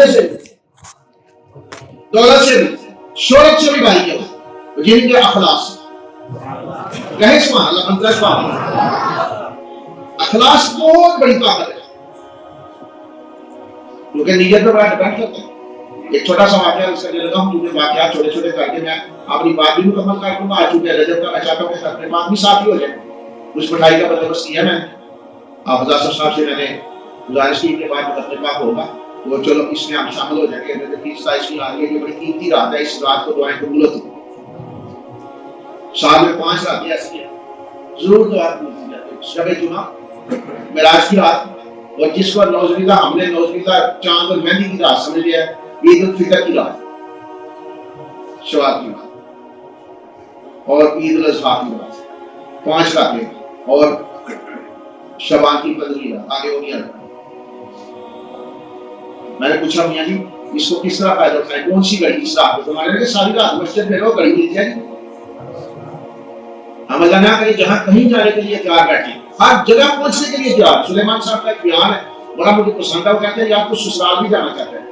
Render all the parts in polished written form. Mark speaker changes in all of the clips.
Speaker 1: سے دولت سے بھی شہرت سے بھی بھائی کیا جن کے اخلاص کہے سبحان اللہ منتر سبحان اللہ اخلاص بہت بڑی طاقت ہے کیونکہ نیت پر بڑا ڈپینڈ کرتا ہے. ایک چھوٹا سا واقعہ اس کا دے دیتا ہوں کیونکہ واقعات چھوٹے چھوٹے کر کے میں اپنی بات بھی مکمل کر دوں گا. آج چونکہ رجب کا چاہتا ہوں کہ ختم بات بھی ساتھ ہی ہو جائے. کچھ مٹھائی کا بندوبست کیا میں آپ حضرت صاحب سے میں نے گزارش کی کے بعد ختم ہوگا تو چلو اس میں ہم شامل ہو جائیں گے. میں 30 کی آ رہی ہے کہ بڑی قیمتی رات ہے. اس رات کو دعائیں قبول ہوتی ہیں. سال میں 5 راتیں ایسی ہیں ضرور دعا قبول کی جاتی ہے. شب جمعہ معراج کی رات اور جس پر نوز باللہ ہم نے نوز باللہ چاند اور مہندی کی رات سمجھ لیا عید الفطر کی رات شوال کی رات اور عید الاضحیٰ کی رات 5 راتیں اور شعبان کی 15 رات آگے ہو گیا. میں نے پوچھا میاں جی اس کو کس طرح فائدہ اٹھائے کون سی گھڑی اس رات کو تمہارے ساری رات مسجد میں رہو گھڑی مل جائے گی. ہم اللہ نہ کریں جہاں کہیں جانے کے لیے تیار بیٹھے ہر جگہ پہنچنے کے لیے تیار. سلیمان صاحب کا ایک بیان ہے بڑا مجھے پسند ہے. وہ کہتے ہیں یا تو سسرال بھی جانا چاہتے ہیں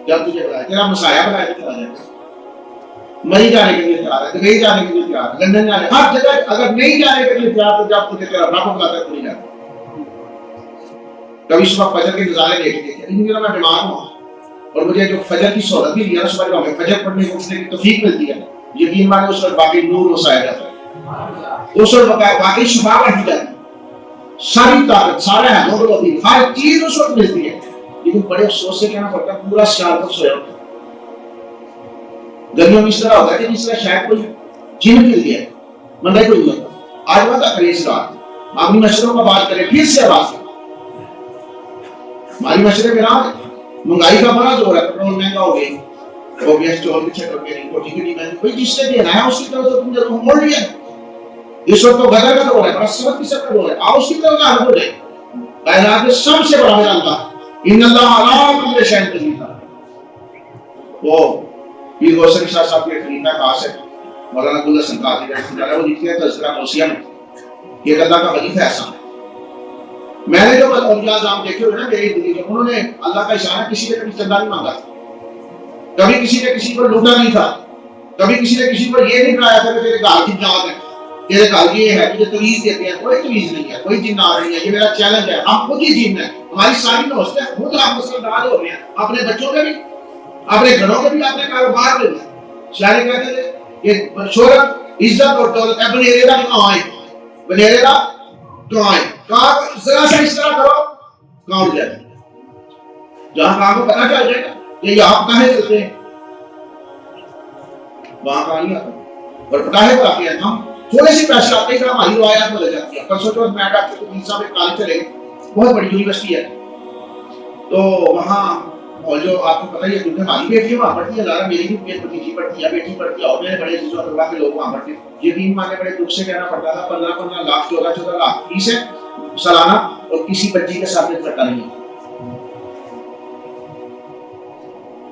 Speaker 1: جب تجھے بلائے تیرا مسایہ بلائے تو چلا جائے. مری جانے کے لیے تیار ہے دبئی جانے کے لیے تیار ہے لندن جانے ہر جگہ. اگر نہیں جانے کے لیے تیار تو جب تجھے تیرا رب بلاتا ہے تو نہیں جاتا. کبھی صبح فجر کے نظارے دیکھ کے ان دنوں میں بیمار ہوں اور مجھے جو فجر کی سہولت بھی ہے صبح جو ہمیں فجر پڑھنے کو اٹھنے کی توفیق ملتی ہے یقین مانے اس وقت باقی نور وسایا جاتا ہے. اس وقت واقعی شفا بڑھتی جاتی ہے. ساری طاقت سارا ہے نور ہوتی ہے ہر چیز اس وقت ملتی ہے. لیکن بڑے افسوس سے کہنا پڑتا ہے پورا سیال تک سویا ہوتا ہے. گرمیوں میں اس طرح ہوتا ہے کہ جس طرح شاید کوئی جن مل گیا بندہ کوئی نہیں ہوتا. آج وعدہ کریں اس رات اپنی مشوروں کا بات کریں پھر سے آواز کریں. ہماری مشورے میں رہا مہنگائی کا بڑا زور ہے. پیٹرول مہنگا ہو گئی ہو گیا 24 روپے نہیں کوٹی کی ڈیمانڈ کوئی جس نے دینا ہے اس کی طرف تو تم جب موڑ لیا. اس وقت تو غدر کا دور ہے بڑا سبق کی سب کا دور ہے. آؤ اس کی طرف کا حل ہے. کائنات میں سب سے بڑا میرا اللہ ان اللہ علی کل شیء قدیر. وہ پیر حسین شاہ صاحب کے خلیفہ خاص ہے مولانا عبداللہ سنقاضی رحمۃ اللہ. وہ لکھتے ہیں تذکرہ موسیہ میں کہ اللہ کا ولی ایسا ہے. میں نے جو اولیاء اعظام دیکھے ہوئے نا میری زندگی میں انہوں نے اللہ کا اشارہ کسی نے کبھی چندہ نہیں مانگا تھا. کبھی کسی نے کسی کو لوٹا نہیں تھا. کبھی کسی نے کسی کو یہ نہیں کہا تھا کہ تیرے گھر کی جان ہے تیرے گھر یہ ہے تجھے تویز دیتے ہیں. کوئی تویز نہیں ہے کوئی جن آ رہی ہے. یہ میرا چیلنج ہے. ہم خود ہی جن ہیں. ہماری ساری نوست ہے خود ہم مسلمان ہو رہے ہیں اپنے بچوں کے بھی اپنے گھروں کے بھی اپنے کاروبار میں بھی. شاعر کہتے تھے کہ شہرت عزت اور دولت ہے بنیرے کا کہاں ہے بنیرے کا کہاں ہے. کہاں ذرا سا اس طرح کرو کہاں اٹھ جائے جہاں کہاں کو پتہ چل جائے گا کہ یہ آپ کہاں چلتے ہیں وہاں کہاں نہیں آتا. اور پٹاخے پر آتے ہیں ہم تھوڑے سے پیسے آتے ہیں کہ ہماری روایات میں لے جاتی ہے. پرسوں چوتھ میں ڈاکٹر کو صاحب ایک کالج چلے بہت بڑی یونیورسٹی ہے تو وہاں اور جو آپ کو پتہ ہی ہے کیونکہ ہماری بیٹی وہاں پڑھتی ہے زیادہ میری بھی بھتیجی پڑھتی ہے بیٹی پڑھتی ہے اور میرے بڑے عزیز و اقربا کے لوگ وہاں پڑھتے ہیں. یقین مانے بڑے دکھ سے کہنا پڑتا تھا 15 لاکھ 14 لاکھ فیس ہے سالانہ اور کسی بچی کے ساتھ خرچہ نہیں ہے.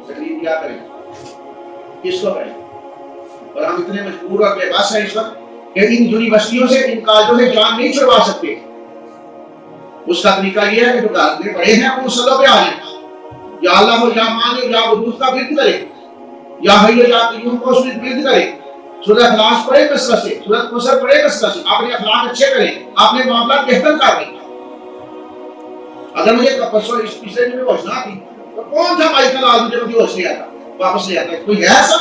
Speaker 1: تقریب کیا کریں کس کو کریں. اور ہم اتنے مجبور اور بے بس ہیں اس وقت کہ ان یونیورسٹیوں سے ان کالجوں سے جان نہیں چھڑوا سکتے. اس کا طریقہ یہ ہے کہ جو گھر بڑے ہیں وہ مسلح پہ آ جائیں یا اللہ و یا مان یا وجود کا ورد کرے یا حی یا قیوم کو اس میں ورد کرے. سورہ اخلاص پڑھے کثرت سے سورہ کوثر پڑھے کثرت سے اپنے اخلاق اچھے کریں اپنے معاملات بہتر کریں. اگر مجھے پرسوں اس پچھلے دن میں ہوشنا تھی تو کون سا مائیکل آدمی جو مجھے ہوش لے آتا واپس لے آتا کوئی ہے ایسا.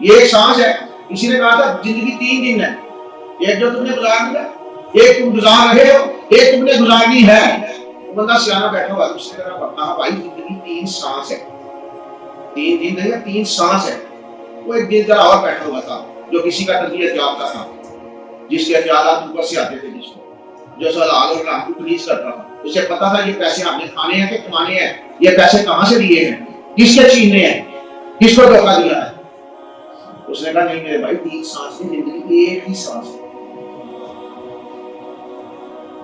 Speaker 1: یہ ایک سانس ہے. کسی نے کہا تھا زندگی 3 دن ہے ایک جو تم نے گزار دیا ایک تم گزار رہے ہو ایک تم نے گزارنی ہے. بندہ سیانا بیٹھا ہوا اس نے کہا بھائی زندگی 3 سانس ہے 3 دن نہیں 3 سانس ہے. وہ ایک دن ذرا اور بیٹھا ہوا تھا جو کسی کا تربیت یافتہ تھا جس کے خیالات اوپر سے آتے تھے جس کو جو سلال اور رحم کو پولیس کرتا تھا. اسے پتا تھا یہ پیسے ہم نے کھانے ہیں کہ کمانے ہیں. یہ پیسے کہاں سے لیے ہیں کس کے چھینے ہیں کس کو دھوکہ دیا ہے. اس نے کہا نہیں میرے بھائی 3 سانس کی زندگی ایک ہی سانس ہے.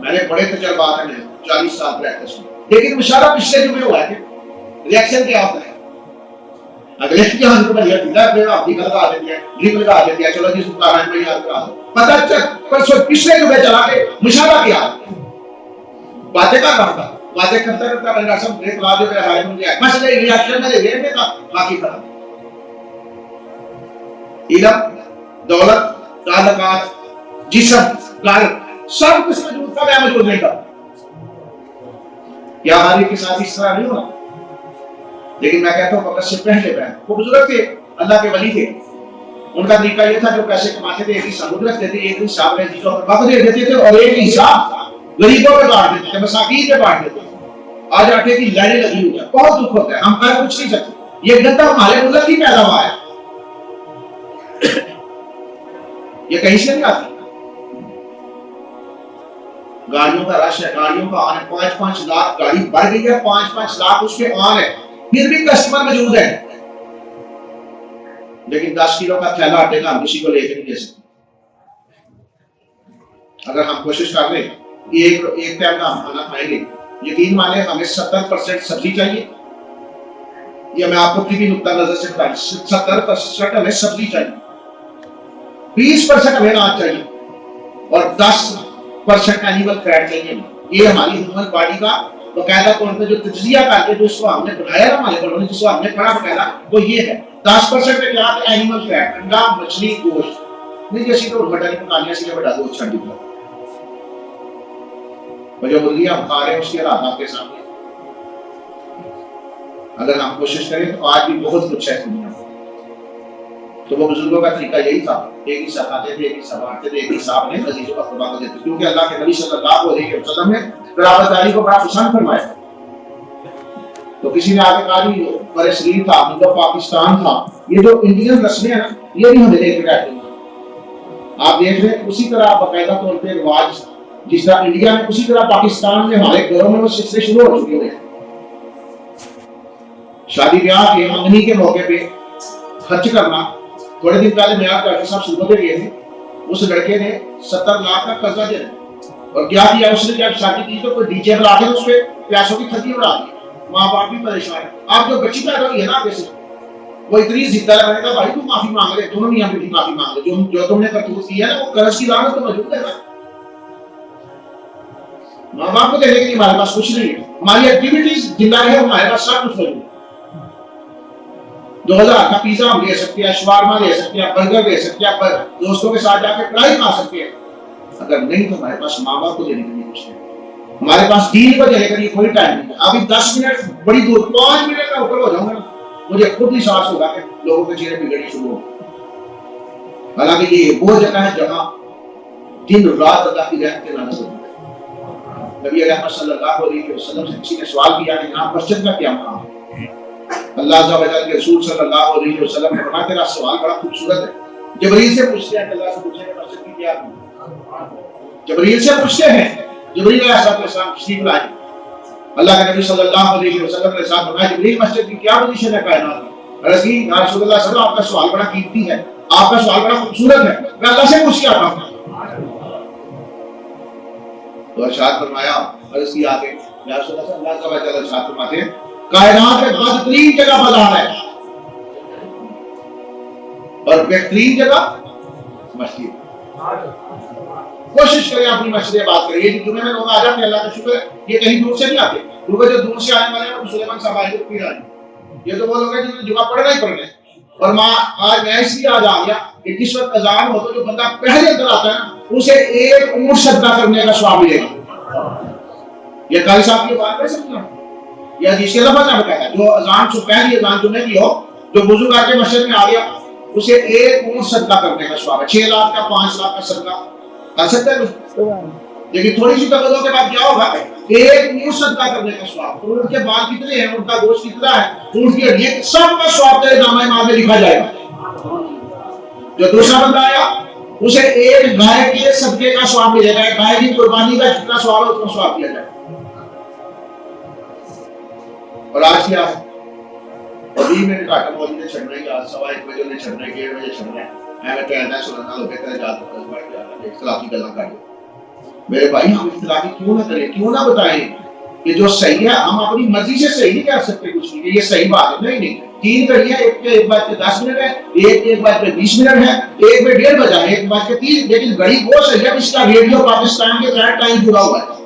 Speaker 1: میں نے بڑے تجربات ہیں 40 سال پریکٹس میں لیکن مشاہدہ پچھلے جو میں ہوا ہے کہ ریاکشن کیا ہوتا ہے. اگلے کی ہم کو بڑھیا دیتا ہے پھر آپ بھی لگا دیتے ہیں ڈرپ لگا دیتے ہیں چلو جی سبحان میں یاد کرا دو پتہ چل پرسوں پچھلے جو میں چلا کے مشاہدہ کیا باتیں کا کرتا باتیں کرتا رہتا ہے رسم بریک لا دے میرا بھائی مل گیا مسئلہ ریاکشن میں دے میں کا باقی ختم. علم دولت تعلقات جسم گھر سب کچھ موجود تھا میں موجود نہیں تھا. کیا ہماری کے ساتھ اس طرح نہیں ہونا؟ لیکن میں کہتا ہوں وقت سے پہلے بہن وہ بزرگ تھے اللہ کے ولی تھے. ان کا طریقہ یہ تھا جو پیسے کماتے تھے ایک ہی سبود رکھتے تھے ایک ہی حساب رہتی تھی اور وقت دے دیتے تھے اور ایک ہی حساب غریبوں پہ بانٹ دیتے تھے مساکین پہ بانٹ دیتے تھے. آج آٹے کی لائنیں لگی ہوئی ہیں بہت دکھ ہوتا ہے ہم کر کچھ نہیں سکتے. یہ گندہ ہمارے ملک کی پیداوار ہے یہ کہیں سے نہیں آتی. گاڑیوں کا رش ہے گاڑیوں کا آن ہے 5-5 لاکھ گاڑی بڑھ گئی ہے 5-5 لاکھ اس پہ آن ہے پھر بھی کسٹمر موجود ہے لیکن 10 کلو کا تھیلا آٹے کا ہم کسی کو لے کے نہیں دے سکتے. اگر ہم کوشش کر لیں ایک ٹائم کا ہم کھانا کھائیں گے یقین مانیں ہمیں 70% سبزی چاہیے. یہ میں آپ کو بھی نقطہ نظر سے بتائیں 70% ہمیں سبزی چاہیے 20% ہمیں اناج چاہیے اور 10% اینیمل فیٹ چاہیے. یہ ہماری ہیومن باڈی کا باقاعدہ طور پہ جو تجزیہ کر کے جو اس کو ہم نے بنایا نا ہمارے بڑوں نے جس کو ہم نے پڑھا باقاعدہ وہ یہ ہے 10% پہ کیا ہے اینیمل فیٹ انڈا مچھلی گوشت نہیں جیسی تو بٹا نہیں پکانیاں سے بڑا دو چھڑ دی اور جو مرغیاں ہم کھا رہے ہیں اس کے حالات آپ کے سامنے. اگر ہم کوشش کریں تو آج بھی بہت کچھ ہے دنیا میں. تو وہ بزرگوں کا طریقہ یہی تھا ایک ہی سکھاتے تھے ایک ہی سنوارتے تھے ایک ہی صاحب نے عزیزوں کا قربان کر دیتے کیونکہ اللہ کے نبی صلی اللہ علیہ وسلم نے قرابت داری کو بڑا پسند فرمایا. تو کسی نے آگے کہا بھی برے صغیر تھا مطلب پاکستان تھا یہ جو انڈین رسمیں ہیں نا یہ بھی ہمیں لے کے بیٹھے ہیں. آپ دیکھ رہے ہیں اسی طرح باقاعدہ طور پہ رواج جس طرح انڈیا میں اسی طرح پاکستان میں ہمارے گھروں میں وہ سلسلے شروع ہو چکے ہوئے ہیں. شادی بیاہ کے منگنی کے موقع پہ خرچ کرنا. تھوڑے دن پہلے میں آپ ڈاکٹر صاحب صوبے گئے تھے اس لڑکے نے 70 لاکھ کا قرضہ دیا اور کیا کیا اس نے جب شادی کی تو کوئی ڈی جے بلا کے اس پہ پیسوں کی تھدی اڑا دی. ماں باپ بھی پریشان ہے. آپ جو بچی پیدا ہوئی ہے نا آگے سے وہ اتنی ضد ہے میں نے کہا بھائی تم معافی مانگ رہے دونوں میاں بیٹی معافی مانگ رہے جو تم نے کرتوت کی ہے نا وہ قرض کی لعنت تو موجود ہے نا. ماں باپ کو دینے کے لیے ہمارے پاس کچھ نہیں ہے ہماری ایکٹیویٹیز جنہ ہے ہمارے پاس سب کچھ موجود ہے. 2000 کا پیزا ہم لے سکتے ہیں شوارما لے سکتے ہیں برگر لے سکتے ہیں دوستوں کے ساتھ جا کے کڑھائی کھا سکتے ہیں. اگر نہیں تو ہمارے پاس ماں باپ کو دینے کے لیے کچھ نہیں. ہمارے پاس دین کو دینے کے لیے کوئی ٹائم نہیں ہے. ابھی 10 منٹ بڑی دور 5 منٹ کا اوپر ہو جاؤں گا مجھے خود ہی احساس ہوگا کہ لوگوں کے چہرے بگڑنے شروع ہو. حالانکہ یہ وہ جگہ ہے جہاں دن رات اللہ کی رحمت کا نظر ہے. نبی اکرم صلی اللہ علیہ وسلم سے کسی نے سوال کیا کہ یہاں مسجد کا کیا مقام ہے. اللہ عز و جل کے رسول صلی اللہ علیہ وسلم نے فرمایا تیرا سوال بڑا خوبصورت ہے. جبریل سے پوچھتے ہیں کہ اللہ سے پوچھیں کہ مسجد کی کیا ہے. جبریل سے پوچھتے ہیں جبریل علیہ السلام تشریف لائے اللہ کے نبی صلی اللہ علیہ وسلم نے ساتھ فرمایا جبریل مسجد کی کیا پوزیشن ہے کائنات میں. عرض کی یا رسول اللہ صلی اللہ علیہ وسلم آپ کا سوال بڑا قیمتی ہے آپ کا سوال بڑا خوبصورت ہے میں اللہ سے پوچھ کے آتا ہوں. تو ارشاد فرمایا عرض کی آگے یا رسول اللہ صلی اللہ علیہ وسلم ارشاد فرماتے ہیں کائنات میں بہترین جگہ بازار ہے اور بہترین جگہ مسجد. کوشش کریں اپنی مسجد بات کریں. یہ جمعے میں لوگ آ جاتے ہیں اللہ کا شکر ہے یہ کہیں دور سے نہیں آتے کیونکہ جو دور سے آنے والے ہیں سلیمان صاحب آئے پیر آئے یہ تو وہ لوگ ہیں جنہوں نے جمعہ پڑھنا ہی پڑھنا ہے. اور آج میں اس لیے آج آ گیا کہ جس وقت اذان ہو تو جو بندہ پہلے اندر آتا ہے اسے ایک اونٹ صدقہ کرنے کا ثواب ملے گا. یہ قاری صاحب کی بات کر سکتے ہیں یا جس کے لفظ میں کہتا ہے جو اذان سے پہلی اذان جمعے کی ہو جو وضو کر کے مسجد میں آ گیا اسے ایک اونٹ صدقہ کرنے کا ثواب ہے. 6 لاکھ کا 5 لاکھ کا صدقہ کر سکتا ہے لیکن تھوڑی سی تبدیلیوں کے بعد کیا ہوگا ایک اونٹ صدقہ کرنے کا ثواب. تو ان کے بال کتنے ہیں ان کا گوشت کتنا ہے اونٹ کی ہڈیاں سب کا ثواب تیرے نامہ اعمال میں لکھا جائے گا. جو دوسرا بندہ آیا اسے ایک گائے کے صدقے کا ثواب ملے گا. گائے کی قربانی کا جتنا ثواب ہے اتنا ثواب دیا جائے گا. اور آج کیا ہے ابھی میں نے کہا موجود نے چھڑنے کا 1:15 بجے نے چھڑنے 1:30 بجے چھڑنا ہے میں کہتا ہے سننا لو بہتر ہے جاتا ہے بڑھ جاتا ہے اختلافی گلاں کر میرے بھائی ہم اختلافی کیوں نہ کریں کیوں نہ بتائیں کہ جو صحیح ہے ہم اپنی مرضی سے صحیح نہیں کہہ سکتے کچھ نہیں کہ یہ صحیح بات ہے. نہیں 3 گھڑیاں ایک بات پہ 10 منٹ ہے ایک بات پہ 20 منٹ ہے ایک پہ 1:30 بجا ہے ایک بات پہ 30 لیکن گھڑی وہ صحیح ہے اس کا ریڈیو پاکستان کے تحت ٹائم جڑا ہوا ہے.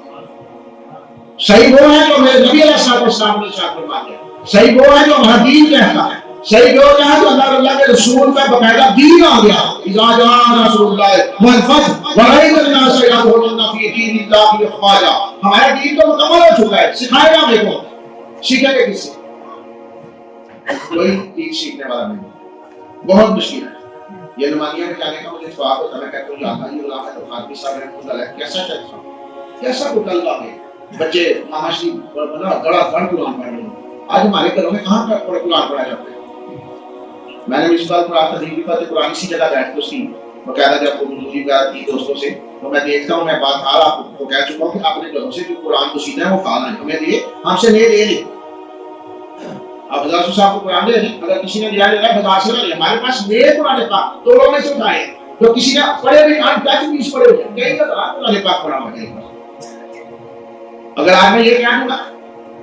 Speaker 1: صحیح وہ ہے جو میرے نبی علیہ السلام نے ارشاد فرمایا، صحیح وہ ہے جو ہمارا دین کہتا ہے، صحیح وہ ہے جو اللہ کے رسول کا باقاعدہ دین آ گیا۔ اذا جاء رسول اللہ والفتح ورأيت الناس يدخلون في دين الله افواجا، ہمارا دین تو مکمل ہو چکا ہے، سکھائے گا ہمیں کو، سیکھیں گے کس سے؟ کوئی چیز سیکھنے والا نہیں، بہت مشکل ہے۔ یہ نمانیہ میں جانے کا مجھے اتفاق ہوتا ہے، میں کہتا ہوں یا اللہ یہ علامہ تو خانوی صاحب رحمۃ اللہ علیہ کیسا چلتا کیسا کوئی طلبہ ہے بچے ماشی بنا بڑا فن قرآن پڑھ رہے ہیں۔ آج ہمارے گھروں میں کہاں کا قرآن پڑھا جاتا ہے؟ میں نے اس بار پڑھا تدریبی فتح قرآن اسی جگہ بیٹھ کے اس کی باقاعدہ جب مجھے بات کی دوستوں سے تو میں دیکھتا ہوں، میں بات آپ کو کہہ چکا ہوں کہ اپنے گھروں سے جو قرآن کو سیدھا ہے وہ کھانا ہے ہمیں دیے، ہم سے نہیں لے لیں۔ آپ بازار سے صاحب کو قرآن دے دیں، اگر کسی نے لیا لے رہا ہے بازار سے نہ لے، ہمارے پاس نئے قرآن پاک تو لوگوں نے سے اٹھائے، تو کسی نے پڑھے ہوئے کہاں کیا چیز پڑھے ہوئے کہیں کا قرآن پاک پڑھا ہوا ہے۔ اگر آج میں یہ کہہ دوں گا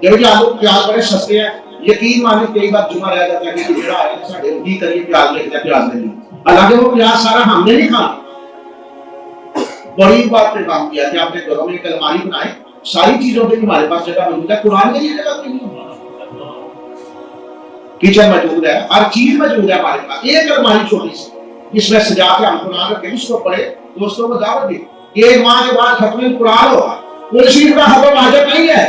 Speaker 1: جب آلو پیاز بڑے سستے ہیں، یقین مانے کئی بار جمعہ رہ جاتا ہے کہ جڑا ہے ساڈے اٹھی کریے پیاز لے کے پیاز لے لی، حالانکہ وہ پیاز سارا ہم نے نہیں کھانا۔ بڑی بات پہ کام کیا کہ آپ نے گھروں میں ایک الماری بنائے، ساری چیزوں کے ہمارے پاس جگہ موجود ہے، قرآن کے لیے جگہ نہیں ہے، کچن موجود ہے، ہر چیز موجود ہے ہمارے پاس، ایک الماری چھوٹی سی جس میں سجا کے ہم قرآن رکھیں، اس کو پڑھے، دوستوں کو دعوت دی۔ ایک ماہ کے بعد ختم قرآن ہوگا، قرآن شریف کا حکم واجب نہیں ہے،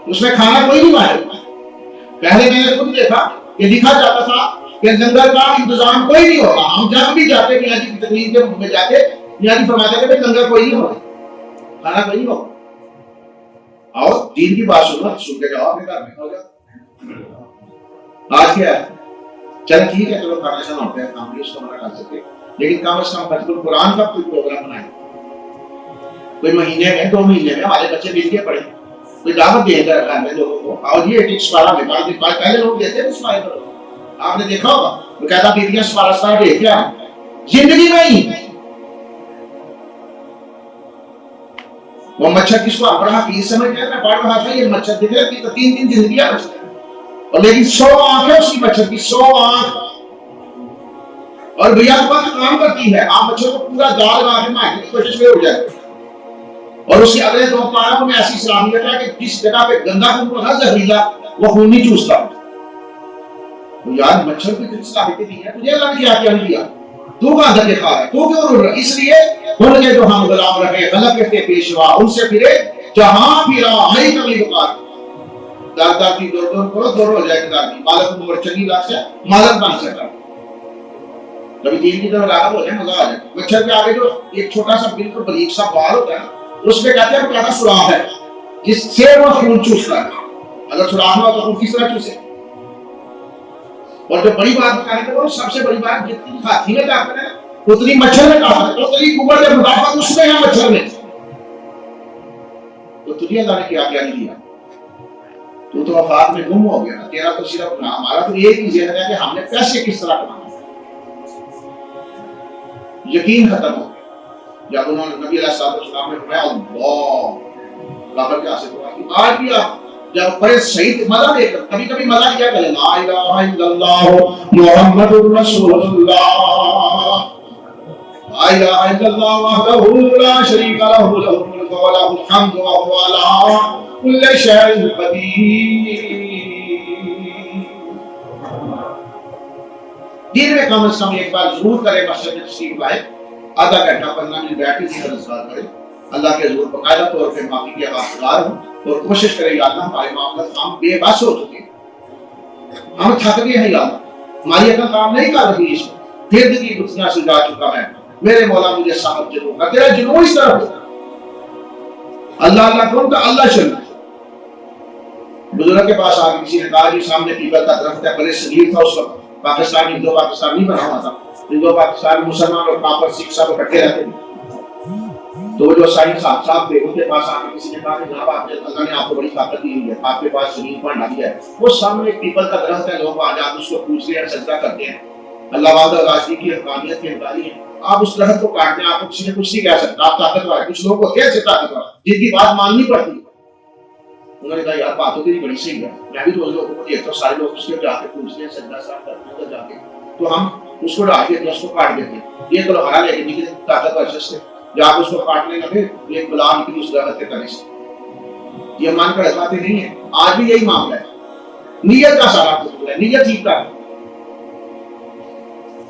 Speaker 1: اس میں کھانا کوئی نہیں واجب۔ پہلے میں نے خود دیکھا کہ لکھا جاتا تھا کہ لنگر کا انتظام کوئی نہیں ہوگا، ہم جب بھی جاتے میاں جی کی تقریر کے میں جاتے میاں جی فرماتے کہ لنگر کوئی نہیں ہوگا، کھانا کوئی نہیں ہوگا۔ اور دین کی بات سنو، سن کے جاؤ اپنے گھر میں ہوگا۔ آج کیا ہے؟ چل ٹھیک ہے، چلو کھانا شانا ہوتا ہے، ہم بھی اس کو منع کر سکتے، لیکن کم از کم فتح القرآن کا کوئی پروگرام بنائیں، کوئی مہینے میں 2 مہینے میں ہمارے بچے مل کے پڑھیں، کوئی دعوت دے کر رکھا ہے لوگوں کو۔ اور یہ ایک سپارہ میں پہلے لوگ دیتے ہیں سپارے پر، آپ نے دیکھا ہوگا باقاعدہ بیٹیاں سپارہ سپارہ دے کیا زندگی میں ہی وہ مچھر کس کو بڑا حقیقت سمجھ گیا، میں پڑھ رہا تھا یہ مچھر دیکھ رہے کہ 3 زندگیاں بچتی ہیں، اور لیکن 100 آنکھ ہے اس کی مچھر کی، 100 آنکھ، اور بھیا وقت کام کرتی ہے، آپ مچھر کو پورا جال لگا کے مارنے کی کوشش میں ہو جائے، اور اس کے اگلے 2 پاروں میں ایسی صلاحیت ہے کہ جس جگہ پہ گندا خون ہوتا ہے زہریلا وہ خون نہیں چوستا۔ تو یار مچھر کی کتنی صلاحیتیں دی ہیں، تجھے اللہ نے کیا نہیں دیا، تو کہاں دھکے کھا ہے، تو کیوں رو رہا ہے؟ اس لیے ان کے جو ہم غلام رہے غلط کہتے پیشوا، ان سے پھرے جہاں پھرا ہمیں کبھی بکار دادا کی دور کرو دور ہو جائے گا، دادی مالک عمر چنگی لاکھ سے مالک بن سکتا، کبھی دین کی طرف راغب ہو جائے مزہ آ جائے۔ مچھر کے آگے جو ایک چھوٹا سا بالکل باریک سا بال ہوتا ہے اس پہ کہتے ہیں کیا سوراخ ہے جس سے وہ خون چوستا ہے، اگر سوراخ نہ ہو تو خون کس طرح چوسے؟ اور جو بڑی بات بتانے کے وہ سب سے بڑی بات جتنی ہاتھی میں طاقت ہے اتنی مچھر میں طاقت ہے، اتنی قوت ہے مدافعت اس میں ہے مچھر میں۔ تو تجھے اللہ نے کیا نہیں دیا، تو وفات میں گم ہو گیا، تیرا تو صرف ہمارا تو ایک ہی ذہن ہے کہ ہم نے پیسے کس طرح کمانا، یقین ختم ہو گیا۔ جب انہوں نے نبی علیہ السلام نے فرمایا اللہ کافر کے آسے دعا، آج بھی آپ جب بڑے صحیح مزہ دے کر کبھی کبھی مزہ کیا کریں لا الہ الا اللہ محمد رسول اللہ، لا الہ الا اللہ وحدہ لا شریک لہ لہ الملک و لہ الحمد وہو علی کل شیء قدیر۔ دن میں کم از کم ایک بار ضرور کرے، مسجد میں تشریف لائے، آدھا گھنٹہ 15 منٹ بیٹھ کے ذکر اذکار کرے، اللہ کے حضور باقاعدہ طور پہ معافی کے آغاز ہوں، اور کوشش کرے یا اللہ ہمارے معاملات ہم بے بس ہو چکے ہیں، ہم تھک گئے ہیں یا اللہ، ہماری عقل کام نہیں کر رہی، اس میں پھر کی دنیا سے جا چکا ہے، میرے مولا مجھے صاحب جنوں کا تیرا جنوں اس طرح ہوتا اللہ اللہ کون کا اللہ چلنا۔ بزرگ کے پاس آگے کسی نے کہا جی سامنے پیپل کا درخت ہے، بڑے صغیر تھا اس وقت، پاکستان ہندو پاکستان نہیں بنا ہوا تھا، ہندو پاکستان مسلمان اور کافر سکھ سب اکٹھے رہتے تھے، تو جو سائنس صاحب تھے ان کے پاس آگے کسی نے کہا کہ جناب اللہ نے آپ کو بڑی طاقت دی ہوئی ہے، آپ کے پاس زمین پر ڈالی ہے، وہ سامنے ایک پیپل کا درخت ہے، لوگ آج آپ اس کو پوچھتے ہیں سجدہ کرتے ہیں، اللہ وحدہ راشدی کی حقانیت کی انکاری ہے، آپ اس درخت کو کاٹنے آپ کو کسی نے کچھ نہیں کہہ سکتا، آپ طاقتور ہیں، کچھ لوگ کو کیسے طاقتور جن کی بات ماننی پڑتی ہے۔ انہوں نے کہا یار باتوں کی بڑی صحیح ہے، میں بھی تو لوگوں کو دیکھتا ہوں سارے لوگ اس کے جا کے پوچھتے ہیں سجدہ صاحب کرتے ہیں جا کے، تو ہم اس کو ڈال دیتے ہیں، اس کو کاٹ دیتے ہیں، یہ تو ہمارا لیکن طاقتور شخص ہے، جب آپ اس کو کاٹنے لگے ایک بلا نکلی اس درخت کے تنے سے. یہ من کر باتیں نہیں ہے. آج بھی یہی معاملہ ہے. نیت کا سارا قصور ہے. نیت ٹھیک کر.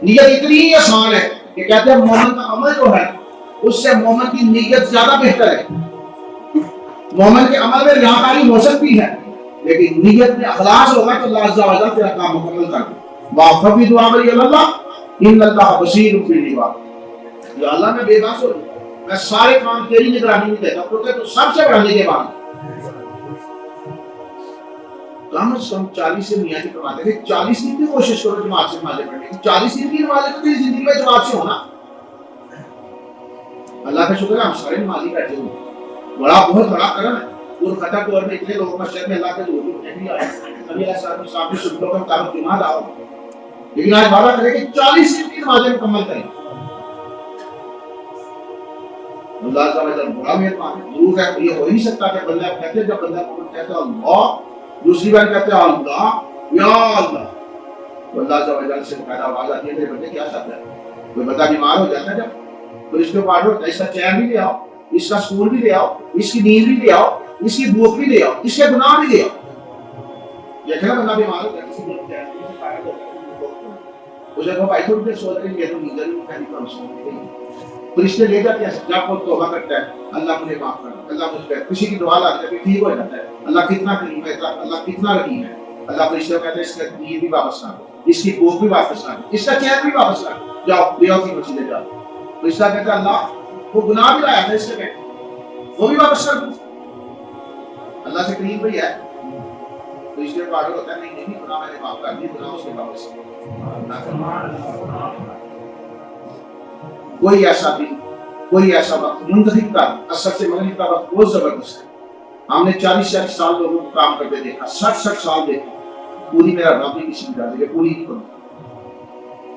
Speaker 1: نیت اتنی آسان ہے کہ کہتے ہیں مومن کا عمل جو ہے اس سے مومن کی نیت زیادہ بہتر ہے. مومن کے عمل میں ریاکاری ہو سکتی ہے لیکن نیت میں اخلاص ہوگا تو اللہ عز و جل تیرا کام مکمل کر دے. وَفَوِّضُ أَمْرِي إِلَى اللَّهِ إِنَّ اللَّهَ بَصِيرٌ بِالْعِبَادِ. یا اللہ میں بے بس ہو میں سارے کام تیری نگرانی میں دیتا ہوں کیونکہ تو سب سے بڑا نگہبان ہے. کم از کم 40 سے میاں جی فرماتے ہیں 40 دن کی کوشش کرو جماعت سے نمازیں پڑھنے کی. 40 دن کی نمازیں تو تیری زندگی میں جماعت سے ہونا. اللہ کا شکر ہے ہم سارے نمازی بیٹھے ہوئے. بہت بڑا کرم ہے. اور فتح دور میں اتنے لوگ مسجد میں اللہ کے حضور میں نہیں آئے. نبی علیہ السلام صاحب نے سنتوں کے مطابق جماعت آؤ. لیکن آج وعدہ کرے کہ 40 دن کی نمازیں مکمل کریں. اللہ عز و جل بڑا مہربان ہے. ضرور ہے یہ ہو ہی نہیں سکتا کہ بندہ کہتے جب بندہ کہتا ہے اللہ دوسری بار کہتے ہیں اللہ یا اللہ تو اللہ عز و جل سے پیدا آواز آتی ہے بندے کیا چاہتا ہے. کوئی بندہ بیمار ہو جاتا ہے جب تو اس کے پاس ہوتا ہے اس کا چین بھی لے آؤ اس کا سکول بھی لے آؤ اس کی نیند بھی لے آؤ اس کی بھوک بھی لے آؤ اس کے گناہ بھی لے آؤ. دیکھیں نا بندہ بیمار ہوتا ہے کسی کو چین کسی طاقت ہوتا ہے اسے کو بھائی تھوڑی دیر سوچ رہے ہیں تو نیند نہیں کہیں کم سو نہیں فرشتے لے جاتے ہیں جب وہ توبہ کرتا ہے اللہ مجھے معاف کرنا اللہ مجھ پہ کسی کی دعا لاتے ہیں ٹھیک ہو جاتا ہے. اللہ کتنا کریم ہے اللہ کتنا رحیم ہے. اللہ فرشتے کہتے ہیں اس کا نیند بھی واپس لا اس کی بھوک بھی واپس لا اس کا چین بھی واپس لا جاؤ لے آؤ کی مسجد جاؤ. فرشتہ کہتا ہے اللہ وہ گناہ بھی لایا تھا اس کے وہ بھی واپس کر دوں. اللہ سے کریم بھی ہے. فرشتے کو آڈر ہوتا ہے نہیں گناہ میں نے معاف کر دی گناہ اس کے واپس کوئی ایسا دن کوئی ایسا وقت منتخب کا اثر سے مغرب کا وقت بہت زبردست ہے. ہم نے 40 سال لوگوں کو کام کرتے دیکھا 60 سال دیکھا. پوری میرا رب نہیں کسی کی کہ پوری نہیں کروں.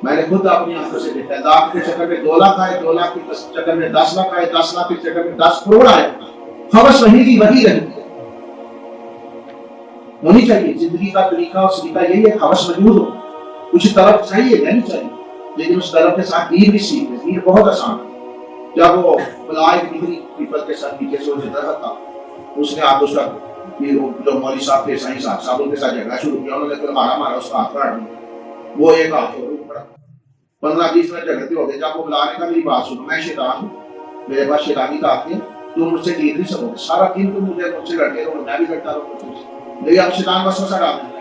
Speaker 1: میں نے خود اپنی آنکھوں سے دیکھا لاکھ کے چکر میں 2 لاکھ آئے 2 لاکھ کے چکر میں 10 لاکھ آئے 10 لاکھ کے چکر میں 10 کروڑ آئے. خبر وہی کی وہی رہی ہونی چاہیے. زندگی کا طریقہ اور سلیقہ یہی ہے خبر موجود ہو کچھ طلب چاہیے نہیں چاہیے لیکن اس طلب کے ساتھ دین بھی سیکھ ہے. دین بہت آسان ہے. جب وہ بلائے نکلی پیپل کے ساتھ نیچے سے وہ درخت تھا اس نے آپ اس کا جو مولوی صاحب تھے سائیں صاحب ان کے ساتھ جھگڑا شروع کیا. انہوں نے پھر مارا اس کا ہاتھ کاٹ دیا. وہ ایک ہاتھ چھوڑ پڑا 15-20 منٹ جھگڑتے ہو گئے. جب وہ بلانے کا میری بات سنو میں شیطان ہوں میرے پاس شیطانی طاقت ہے تم مجھ سے جیت نہیں سکو گے. سارا دن تم مجھ سے لڑتے رہو میں بھی لڑتا رہوں لیکن اب شیطان وسوسہ ڈال دیتا ہے.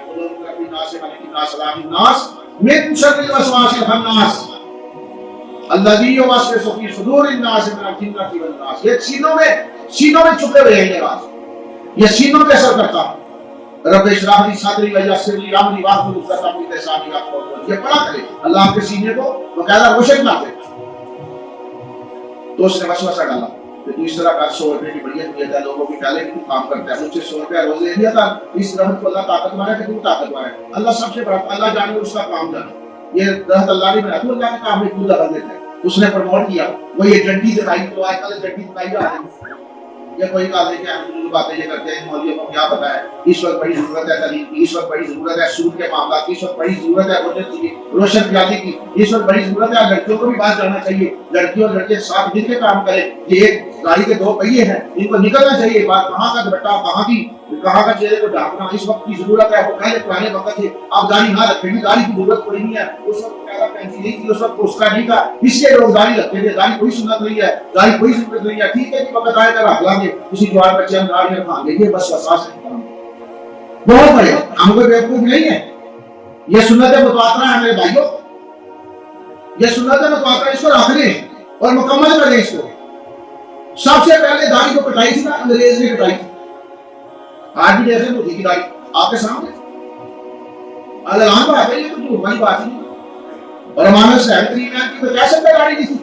Speaker 1: الذی یوسوس فی صدور الناس من الجنۃ والناس. یہ سینوں میں چھپے ہوئے ہیں. یہ بات یہ سینوں پہ اثر کرتا ہے. رب اشرح لی صدری ویسر لی امری واحلل عقدۃ من لسانی یفقهوا قولی. یہ پڑھا کرے اللہ آپ کے سینے کو باقاعدہ روشن کر دے. تو اس نے وسوسہ ڈالا کہ تو اس طرح کا 100 روپے کی بڑھیا دیا تھا لوگوں کی ڈالے کہ کام کرتا ہے مجھ سے 100 روپے روز لے لیا تھا. اس درخت کو اللہ طاقت مارا کہ تو طاقت مارا ہے. اللہ سب سے بڑا اللہ جانے اس کا کام جانے. یہ درخت اللہ نے بنایا تو اللہ کے کام میں کیوں دخل دیتا ہے. اس نے پروموٹ کیا وہ یہ ڈنڈی دکھائی تو آج کل ڈنڈی دکھائی جا رہی ہے. یہ کوئی کہا کہ ہم باتیں یہ کرتے ہیں مولویوں کو کیا پتا ہے. اس وقت بڑی ضرورت ہے تعلیم کی. اس وقت بڑی ضرورت ہے سود کے معاملات کی. اس وقت بڑی ضرورت ہے روشن خیالی کی. اس وقت بڑی ضرورت ہے لڑکیوں کو بھی بات کرنا چاہیے. لڑکیوں اور لڑکے ساتھ مل کے کام کریں. یہ ایک گاڑی کے 2 پہیے ہیں ان کو نکلنا چاہیے. بات کہاں کا دوپٹہ کہاں کا چہرے کو ڈھانپنا اس وقت کی ضرورت ہے. وہ پہلے پرانے وقت تھے آپ گاڑی نہ رکھیں گے. گاڑی کی ضرورت کوئی نہیں ہے. اس وقت پہلا پینسی نہیں تھی اس وقت اس کا نہیں تھا اس لیے لوگ گاڑی رکھتے تھے. گاڑی کوئی سنت نہیں ہے. گاڑی کوئی ضرورت نہیں ہے. ٹھیک ہے کہ وقت آئے گا رکھ لیں گے کسی جوان بچے ہم گاڑی رکھا گے. یہ بس وسواس ہے بہت بڑے. ہم کوئی بیوقوف نہیں ہے. یہ سنت متواترہ ہے میرے بھائیوں. یہ سنت متواترہ اس کو رکھ لیں اور مکمل کریں اس کو. سب سے پہلے داڑھی کو کٹائی تھی نا انگریز نے کٹائی تھی. آج بھی دیکھیں مودی کی داڑھی آپ کے سامنے اعلان بات ہے. یہ تو جھوٹ والی بات نہیں. اور ہمارے صاحب کریم کی تو کیسے داڑھی نہیں تھی.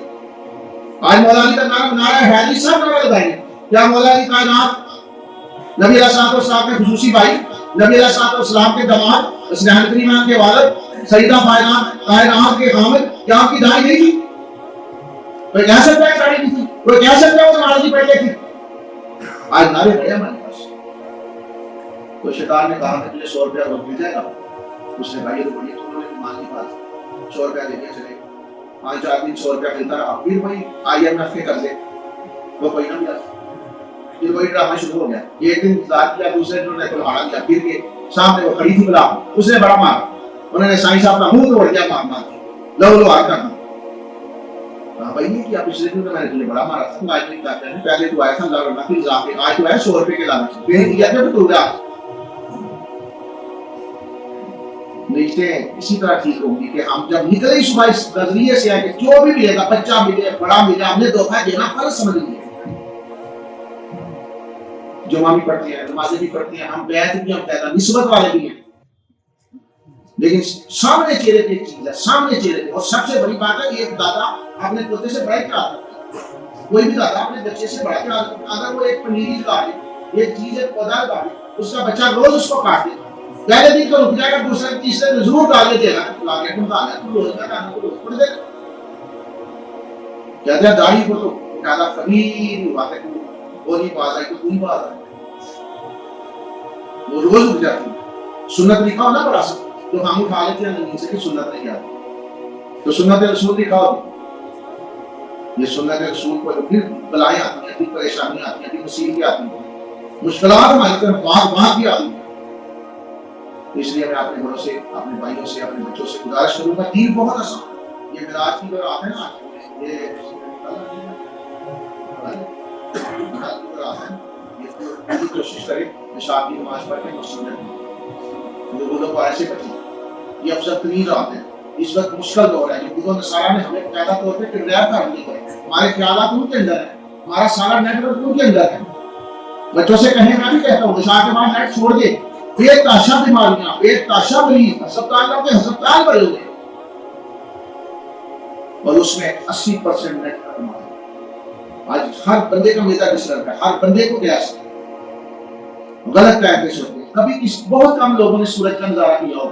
Speaker 1: آج مولانا کا نام بنا رہا ہے حیدری صاحب نام لگائیں گے. کیا مولانا کائنات نبی علیہ الصلوۃ والسلام کے خصوصی بھائی نبی علیہ الصلوۃ والسلام کے داماد اسلام کریم کے والد سیدہ کائنات کے حامد کیا آپ کی داڑھی نہیں تھی؟ کوئی کہہ سکتا ہے داڑھی نہیں تھی؟ کوئی کہہ سکتا ہے وہ نمازی پڑھتے تھے؟ آج نعرے بڑے ہمارے پاس. تو شیطان نے کہا کہ تجھے 100 روپیہ روز مل جائے گا. اس نے کہا یہ تو بڑی ایمان کی بات 100 روپیہ دے کے چلے 5-4 دن 100 روپیہ ملتا رہا. پھر وہی IMF کے قرضے وہ کوئی نہ ملا، پھر وہی ڈرامہ شروع ہو گیا. ایک دن انتظار کیا، دوسرے دن نے کلہاڑا دیا، پھر کے سامنے وہ کھڑی تھی بلا، اس نے بڑا مارا، انہوں نے سائیں صاحب کا منہ توڑ دیا مار مار کے، لو ہار کرنا. کہا بھائی نہیں کیا، پچھلے دن میں نے تجھے بڑا مارا تھا، آج نہیں کرتے ہیں، پہلے تو آیا تھا اللہ اللہ کے الزام پہ، آج تو آیا 100 روپے کے لالچ پہ دیا تھا تو گیا. رشتے اسی طرح ٹھیک ہوں گی کہ ہم جب نکلے صبح اس نظریے سے آئے کہ جو بھی ملے گا، بچہ ملے بڑا ملے، ہم نے دھوکہ دینا فرض سمجھ لیا. جمعہ بھی پڑھتے ہیں، نمازیں بھی پڑھتے ہیں، ہم بیعت بھی، ہم پیدا نسبت والے بھی ہیں، لیکن سامنے چہرے پہ ایک چیز ہے، سامنے چہرے پہ. اور سب سے بڑی بات ہے کہ ایک دادا اپنے پوتے سے بڑا کیا آتا ہے، کوئی بھی دادا اپنے بچے سے بڑا کیا آتا ہے. اگر وہ ایک پنیری لگا لے، ایک چیز ایک پودا لگا لے، اس کا بچہ روز اس کو کاٹ دے، پہلے دن کو رک جائے گا، دوسرے تیسرے دن ضرور ڈالے دے گا، لا کے تم ڈالے تم روز کا ڈالنے کو روز پڑ دے گا. کہتے ہیں داڑھی کو تو کہتا کبھی بات ہے وہ نہیں باز آئی تو کوئی باز آئی، وہ روز اٹھ جاتی ہے. سنت لکھا ہو نا بڑا سا تو ہم اٹھا لیتے ہیں نیند سے کہ سنت نہیں آتی، تو سنت رسول لکھا ہو. یہ سنت رسول کو پھر بلائیں آتی ہیں، پھر پریشانی آتی ہیں، پھر مصیبتیں آتی ہیں، مشکلات ہماری طرف بات بھی آتی ہیں. اس لیے میں اپنے بڑوں سے، اپنے بھائیوں سے، اپنے بچوں سے گزارش کروں گا، دین بہت آسان ہے. یہ معراج کی جو رات ہے نا، یہ کوشش کرے عشاء کی نماز پڑھ کے مسجد میں لوگوں کو ایسے پڑھیں. یہ افضل ترین رات ہے. اس وقت مشکل دور ہے، یہود و نصارہ نے ہمیں پیدا طور پہ کڈنیپ کر لیا ہے، ہمارے خیالات ان کے اندر ہیں، ہمارا سارا نیٹ ورک ان کے اندر ہے. بچوں سے کہیں، میں بھی کہتا ہوں عشاء کے بعد نیٹ چھوڑ دے. بے تاشا بیماریاں، بے تاشا مریض، ہسپتالوں کے ہسپتال بھرے ہوئے، اور اس میں 80% نیٹ کا بیمار ہے. آج ہر بندے کا میدا ڈسٹرب ہے، ہر بندے کو گیس ہے، غلط پیغام ہوتے ہیں. کبھی بہت کم لوگوں نے سورج کا نظارہ کیا ہو.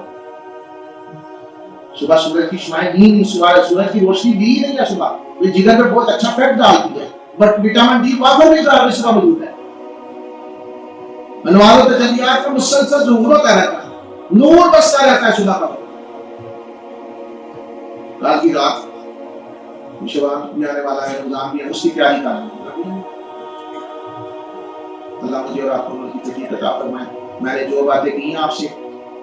Speaker 1: صبح سورج کی شعاعیں نیند، سورج کی روشنی دی نہیں ہے صبح، یہ جگر پہ بہت اچھا فیکٹ ڈالتی ہے، بٹ وٹامن ڈی وافر بھی ضرور صبح موجود ہے. انوار و تجلیات کا مسلسل ظہور ہوتا رہتا ہے، نور بستا رہتا ہے صبح کا. رات کی رات شبان بھی آنے والا ہے، رمضان بھی ہے، اس کی تیاری کرنا ہے. اللہ مجھے اور آپ کو کی توفیق عطا فرمائے. میں نے جو باتیں کی ہیں آپ سے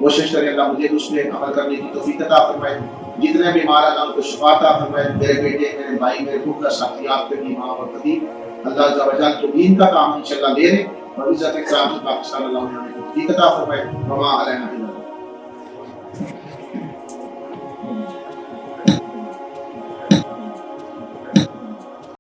Speaker 1: کوشش کریں اللہ مجھے اس میں عمل کرنے کی توفیق عطا فرمائے. جتنے بیمار ہیں اللہ ان کو شفا عطا فرمائے. میرے بیٹے، میرے بھائی، میرے خود کا ساتھی، آپ کے بھی ماں اور پتی، اللہ عز و جل جو دین کا کام انشاءاللہ لے لیں اور عزت اکرام سے پاکستان اللہ علیہ وسلم کو توفیق عطا فرمائے. وما علینا